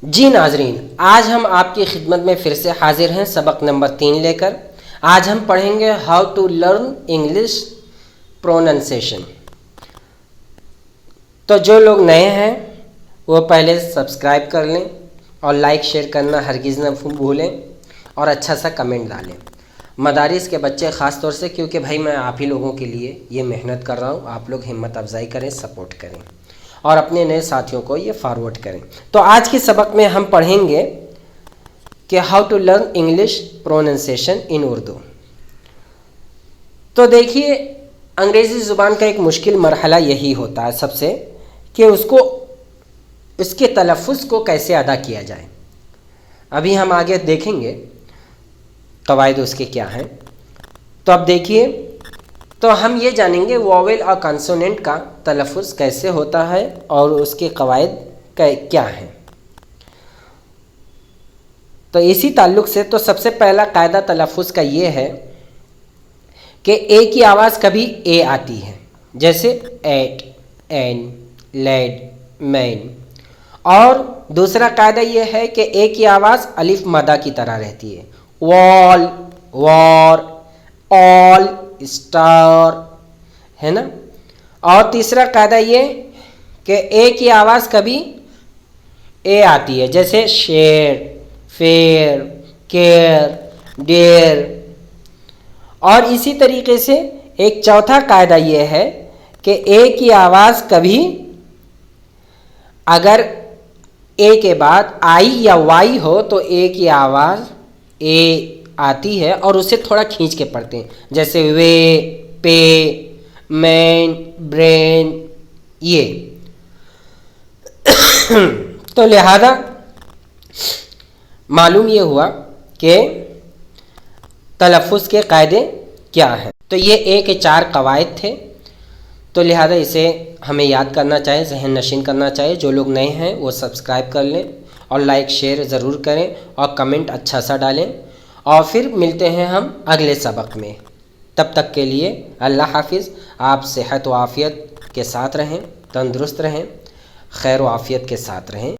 جی ناظرین، آج ہم آپ کی خدمت میں پھر سے حاضر ہیں سبق نمبر 3 لے کر۔ آج ہم پڑھیں گے how to learn English pronunciation. تو جو لوگ نئے ہیں وہ پہلے سبسکرائب کر لیں اور لائک شیئر کرنا ہرگز نہ بھولیں اور اچھا سا کمنٹ ڈالیں۔ مدارس کے بچے خاص طور سے، کیونکہ بھائی میں آپ ہی لوگوں کے لیے یہ محنت کر رہا ہوں، آپ لوگ ہمت افزائی کریں، سپورٹ کریں اور اپنے نئے ساتھیوں کو یہ فارورڈ کریں۔ تو آج کے سبق میں ہم پڑھیں گے کہ how to learn English pronunciation in Urdu. تو دیکھیے، انگریزی زبان کا ایک مشکل مرحلہ یہی ہوتا ہے سب سے کہ اس کے تلفظ کو کیسے ادا کیا جائے۔ ابھی ہم آگے دیکھیں گے قواعد اس کے کیا ہیں۔ تو اب دیکھیے، تو ہم یہ جانیں گے واویل اور کنسوننٹ کا تلفظ کیسے ہوتا ہے اور اس کے قواعد کیا ہیں۔ تو اسی تعلق سے تو سب سے پہلا قاعدہ تلفظ کا یہ ہے کہ اے کی آواز کبھی اے آتی ہے، جیسے ایٹ، این، لیڈ، مین۔ اور دوسرا قاعدہ یہ ہے کہ اے کی آواز الف مدہ کی طرح رہتی ہے، وال، وار، آل، اسٹار، ہے نا۔ اور تیسرا قاعدہ یہ کہ اے کی آواز کبھی اے آتی ہے، جیسے شیر، فیر، کیئر، ڈیر۔ اور اسی طریقے سے ایک چوتھا قاعدہ یہ ہے کہ اے کی آواز کبھی اگر اے کے بعد آئی یا وائی ہو تو اے کی آواز اے آتی ہے اور اسے تھوڑا کھینچ کے پڑھتے ہیں، جیسے وے، پے، مین، برین، یہ۔ تو لہذا معلوم یہ ہوا کہ تلفظ کے قاعدے کیا ہیں۔ تو یہ اے کے 4 قواعد تھے، تو لہذا اسے ہمیں یاد کرنا چاہیے، ذہن نشین کرنا چاہیے۔ جو لوگ نئے ہیں وہ سبسکرائب کر لیں اور لائک شیئر ضرور کریں اور کمنٹ اچھا سا ڈالیں، اور پھر ملتے ہیں ہم اگلے سبق میں۔ تب تک کے لیے اللہ حافظ۔ آپ صحت و عافیت کے ساتھ رہیں، تندرست رہیں، خیر و عافیت کے ساتھ رہیں۔